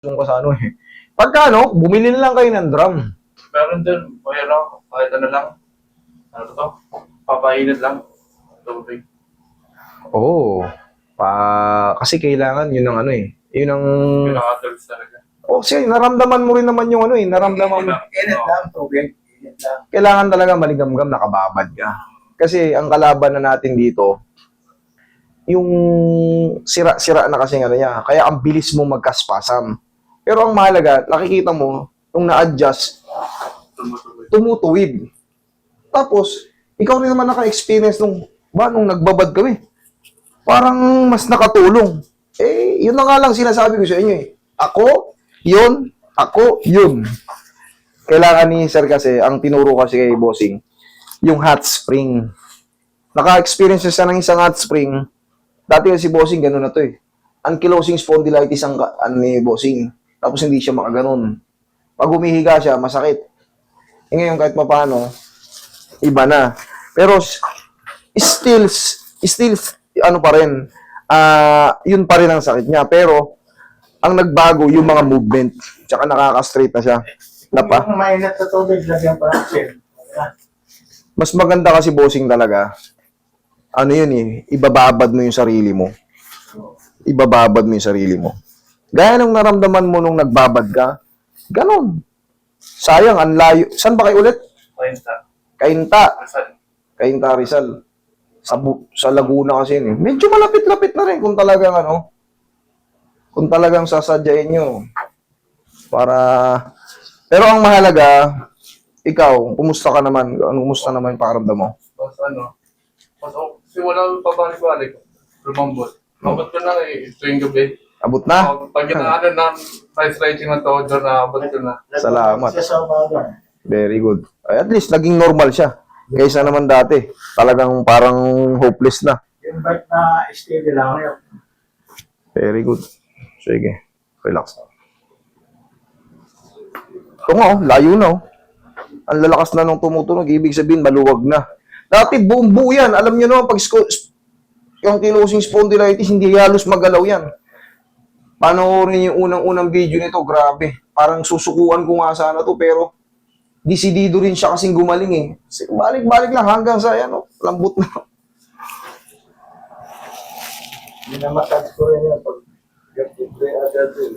yung kasano eh. Pagka ano, bumili na lang kayo ng drum. Meron din, kaya lang, kahit ano lang. Ano to? Papainit lang. Tubig. Oo. Kasi kailangan yun ang ano eh. Yun ang... Pinaka-adults talaga. Kasi naramdaman mo rin naman yung ano eh. Naramdaman mo. Init lang, tubig. Init lang. Kailangan talaga maligamgam, nakababad ka. Kasi ang kalaban na natin dito, yung sira-sira na kasi ano niya. Kaya ang bilis mo magkaspasam. Pero ang mahalaga, nakikita mo, nung na-adjust, tumutuwid. Tapos, ikaw rin naman naka-experience nung nagbabad kami. Parang mas nakatulong. Eh, yun na nga lang sinasabi ko sa inyo eh. Ako, yun. Kailangan ni Sir kasi, ang tinuro kasi kay Bossing, yung hot spring. Naka-experience siya ng isang hot spring. Dati kasi si Bossing, gano'n na to eh. Ankylosing spondylitis ang ni Bossing. Tapos hindi siya makaganon. Pag humihiga siya, masakit. E ngayon kahit papaano, iba na. Pero still ano pa rin, yun pa rin ang sakit niya. Pero ang nagbago yung mga movement. Tsaka nakaka-straight na siya. Napa. Kung mainit na tubig, lagyan pa ng chill. Mas maganda kasi Bossing talaga. Ano yun eh, ibababad mo yung sarili mo. Ibababad mo yung sarili mo. Gaya nung naramdaman mo nung nagbabad ka, ganon. Sayang, ang layo. Saan ba kayo ulit? Kainta. Kainta, Rizal. Sa Laguna kasi yun eh. Medyo malapit-lapit na rin kung talagang ano, kung talagang sasadyain nyo. Pero ang mahalaga, ikaw, kumusta ka naman? Kumusta naman yung pakiramdam mo? Kasi wala pabalik-balik. Lumambot. Lumambot ko na eh, tuwing gabi. Abot na? Pag inaano na, stretching ng todo na, abot ko na. Salamat. Siya sa umaga. Very good. Ay, at least, naging normal siya. Kaysa naman dati. Talagang parang hopeless na. Yung bike na steady lang yun. Very good. Sige. Relax. Ito nga, oh, layo na. Oh. Ang lalakas na nung tumutunog. Ibig sabihin, maluwag na. Dati, buong buo yan. Alam nyo naman, pag yung ankylosing spondylitis, hindi halos magalaw yan. Panoorin yung unang-unang video nito, grabe. Parang susukuan ko nga sana to, pero disidido rin siya kasing gumaling eh. Balik-balik lang hanggang sa yan, oh, lambot na. Hindi na massage ko rin yun. Pag agad yun.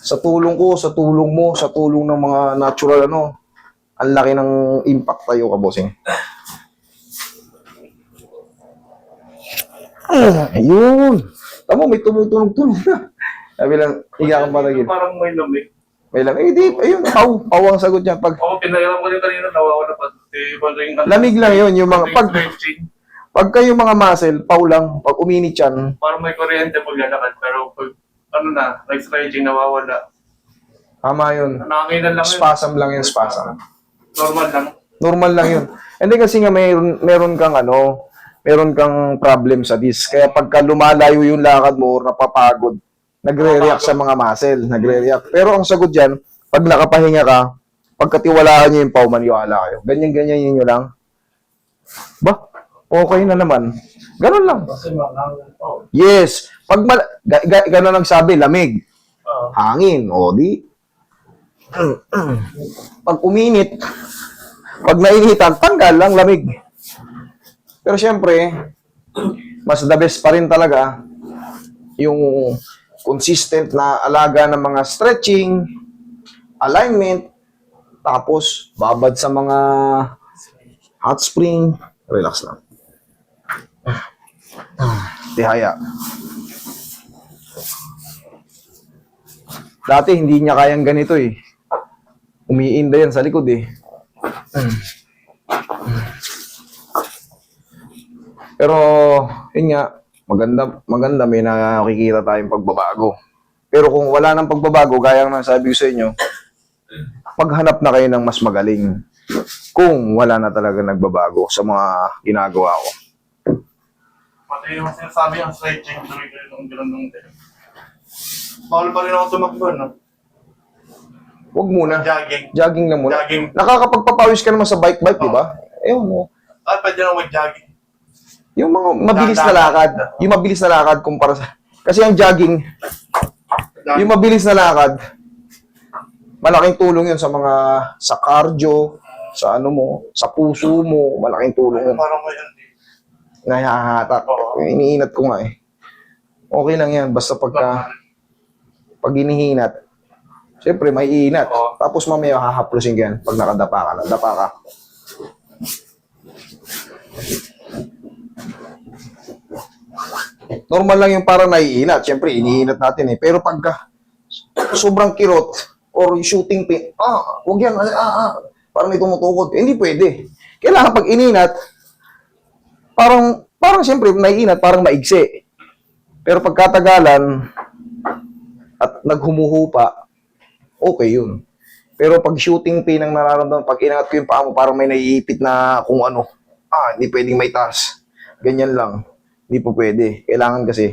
Sa tulong ko, sa tulong mo, sa tulong ng mga natural ano, ang laki ng impact tayo ka, Bossing. Ayun. Tamo, may tumutunog-tunog na. Sabi lang, higa kang patagin. Parang may lamig. May lang, eh di, ayun, paw ang sagot niya. Pag, Ako, pinayaran ko rin kanina, nawawala pa. lamig lang yun, yung mga, pag kayo mga muscle, paw lang, pag uminit yan, Parang may kuryente maglalakad, pero pag, ano na, stretching, nawawala. tama yun. Nanganginan lang yun. Spasm lang yun, spasm. Normal lang. Normal lang yun. Hindi kasi nga meron kang problem sa disc. Kaya pagka lumalayo yung lakad mo or napapagod, nagre-react sa mga muscle, nagre-react. Pero ang sagot dyan, pag nakapahinga ka, pagkatiwalaan nyo yung paw, maniwala kayo. Ganyan-ganyan nyo lang. Ba? Okay na naman. Ganun lang. Kasi manghangin pa. Yes. Pag ganun ang sabi, lamig. Hangin. O di. Pag uminit, pag nainitan, tanggal lang lamig. Pero syempre, mas the best pa rin talaga yung consistent na alaga ng mga stretching, alignment, tapos babad sa mga hot spring, relax lang. Tihaya. Dati hindi niya kayang ganito eh. Umiinda yan sa likod eh. Pero, yun nga, maganda may nakikita tayong pagbabago. Pero kung wala nang pagbabago, gaya ng sabi ko sa inyo, maghanap na kayo ng mas magaling. Kung wala na talaga nagbabago sa mga ginagawa ko. Pati yung sinasabi yung stretching, tuloy-tuloy ng gano'n nung din. Bawal pa rin ako tumakbo, no? Huwag muna. Jogging. Jogging lang muna. Jogging. Nakakapagpapawis ka naman sa bike-bike, di ba? Ayun mo. At pwede na mag-jogging. Yung mga mabilis na lakad. Yung mabilis na lakad kumpara sa... Kasi ang jogging, Yung mabilis na lakad, malaking tulong yun sa cardio, sa ano mo, sa puso mo, malaking tulong yun. Parang ngayon, Nahahatak. Iniinat ko nga eh. Okay lang yan, basta pag inihinat, siyempre may iinat. Tapos mamaya hahaplusin ka yan pag nakadapa ka, nadapa ka. Normal lang yung parang naiinat. Siyempre, iniinat natin eh. Pero pagka sobrang kirot or shooting pain, huwag yan, parang may tumutukod. Hindi pwede. Kailangan pag ininat, parang siyempre, naiinat, parang maigsi. Pero pagkatagalan at naghumuhupa, okay yun. Pero pag shooting pain ang nararamdaman, pag inangat ko yung paa mo, parang may naiipit na kung ano, hindi pwedeng may taas. Ganyan lang. Hindi po pwede. Kailangan kasi,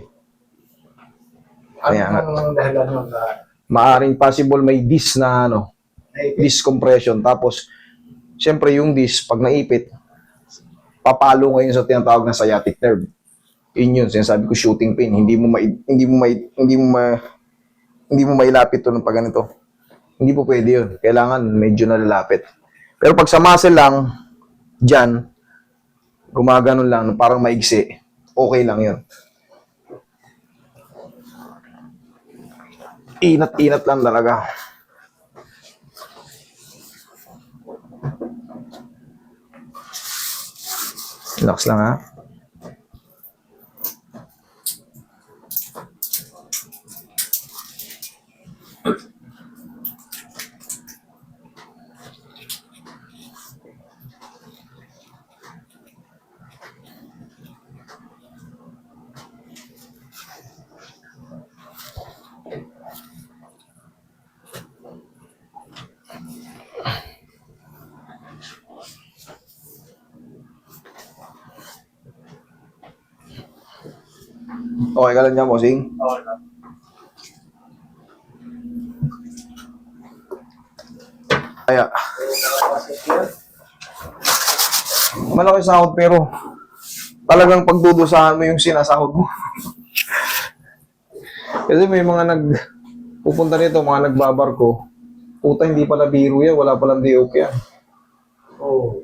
Ano ang dahilan nun na maaring possible may disc na disc compression. Tapos, syempre yung disc, pag naipit, papalo ngayon sa tinatawag na sciatic nerve. Yun, sinasabi ko shooting pain. Hindi mo mailapit to ng pag ganito. Hindi po pwede yun. Kailangan medyo nalalapit. Pero pag sa muscle lang, dyan, gumaganon lang, parang maigsi, okay lang yun. Inat-inat lang talaga. Relax lang ha. Okay ka lang dyan, bossing? okay na. Kaya, malaki sahod pero talagang pagdudusahan mo yung sinasahod mo. Kasi may mga pupunta nito, mga nagbabarko. Puta, hindi pala biro yan, wala palang diok yan. oh,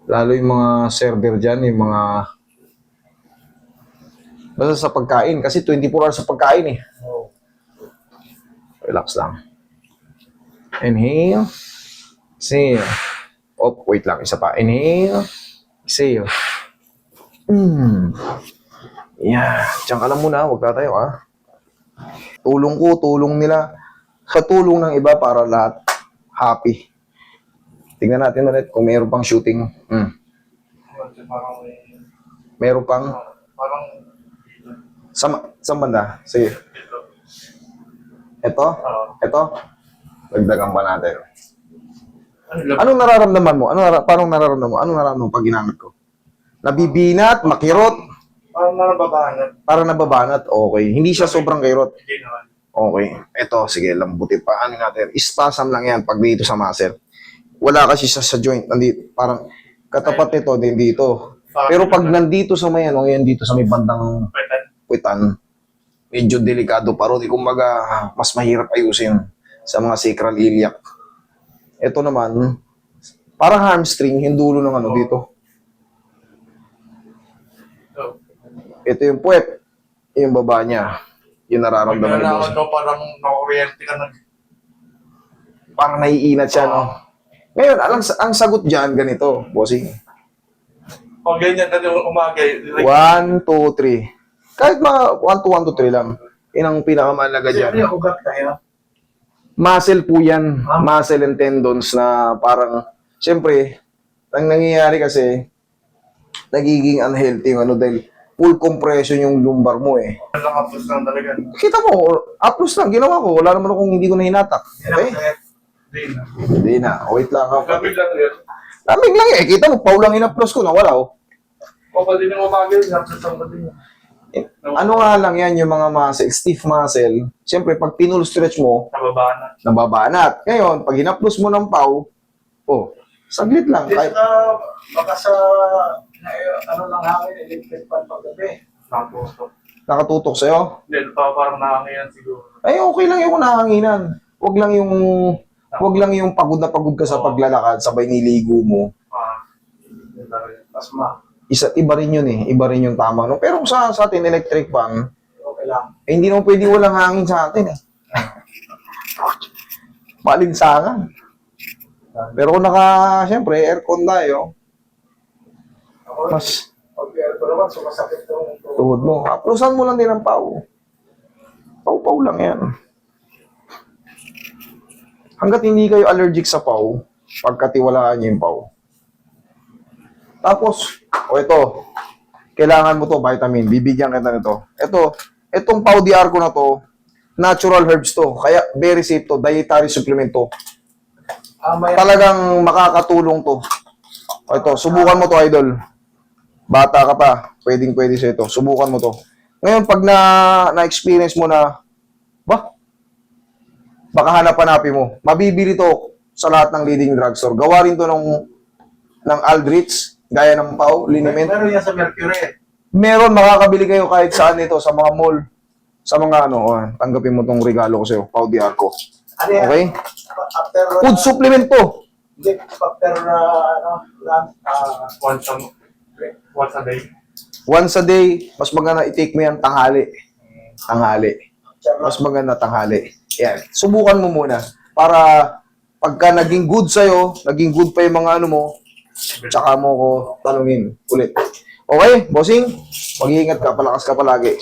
Lalo yung mga server dyan, yung mga... Basta sa pagkain, kasi 24 hours sa pagkain eh. oh, Relax lang. Inhale. Exhale. Oh, wait lang. Isa pa. Inhale. Exhale. Yeah. Diyan ka lang muna. Huwag ka tayo, ha? Tulong ko, tulong nila. Sa tulong ng iba para lahat happy. Tingnan natin ulit kung mayroon pang shooting. Parang may... Meron pang... Parang... Sa banda? Sige. Dito. Ito? Ito? Dagdagan pa natin. Ano lang? Anong nararamdaman mo? Parang nararamdaman mo? Anong nararamdaman mo pag ginamit ko? Nabibinat, makirot, Parang nanababanat. para nababanat, okay. Hindi siya sobrang kirot. Hindi naman. Okay. Ito, sige, lambutin pa. Ano natin? Spasm lang yan pag dito sa muscle. Wala kasi sa joint. Nandito, parang katapat nito, din dito. Pero pag nandito sa may, yan dito sa may bandang Pwetan. puwitan, medyo delikado pa rin. Kumbaga, mas mahirap ayusin sa mga sacral iliac. Ito naman, parang hamstring, yung dulo ng dito. So, Ito yung puwet, yung baba niya. Yung pag nararamdaman ni nalakad boss. mo, parang nakakuryente ka na. Parang naiinat siya, no? Ngayon, ang sagot dyan, ganito, bossing. Pag ganyan ka yung umaga, like, 1, 2, 3. Kahit mga 1 to 1 to 3 lang. Yun ang pinakamalaga Siyempre, dyan. ugat kayo. Muscle po yan. Muscle and tendons na parang, siyempre, ang nangyayari kasi, nagiging unhealthy yung dahil full compression yung lumbar mo eh. nakapos lang talaga. Kita mo, upload lang, ginawa ko. Wala naman akong hindi ko na hinatak. Okay? Hindi na. Hindi na. Wait lang ako. Gabi lang yun. Lamig lang eh. Kita mo, paulang in-upload ko na wala oh. Kapag din yung umaga yun, napasang ka din yun. Ano nga lang yan, yung mga muscle, stiff muscle. Siyempre, pag pinull stretch mo, Nababana. nababanat. Ngayon, pag in-upload mo ng pau, saglit lang. Kahit Kahit, baka sa, ano lang hangin, electric pan paggabi. Tapos, Nakatutok sa'yo? Hindi, parang nakanginan siguro. Ay, okay lang yung nahanginan. Wag lang yung pagod na pagod ka sa paglalakad, sabay niligo mo. Yun talaga. Asma. Iba rin yun eh. Iba rin yung tama. No? Pero kung sa atin, electric fan, Okay lang. hindi naman pwede walang hangin sa atin eh. Malinsangan. Pero kung siyempre, aircon tayo, Ako, mas pag-air ko naman, sumasakit yung tuhod mo. Aplusan mo lang din ang pau. Pau-pau lang yan. Hanggat hindi kayo allergic sa pau, pagkatiwalaan niyo yung pau. Tapos, ito, kailangan mo to vitamin. Bibigyan kita nito. Itong pau DR ko na to, natural herbs to. Kaya very safe to. Dietary supplement to. may Talagang makakatulong to. Ito, subukan mo to, idol. Bata ka pa, pwedeng-pwede sa ito. Subukan mo to. Ngayon, pag na-experience mo na, baka hanap-hanapin mo. Mabibili to sa lahat ng leading drugstore. Gawa rin to ng Aldrich, gaya ng Pau, liniment. meron yan sa Mercury. Meron, makakabili kayo kahit saan ito, sa mga mall. Sa mga tanggapin mo tong regalo ko sa'yo, Pau DR ko. Ano yan? Okay? After, Food supplement to. Hindi, after, Once a day. Once a day, mas maganda i-take mo yan tanghali. Tanghali. Mas maganda tanghali. Yan. Subukan mo muna. Para pagka naging good sa'yo, naging good pa yung mga ano mo, tsaka mo ko tanungin ulit. Okay, bossing? Mag-iingat ka, palakas ka palagi.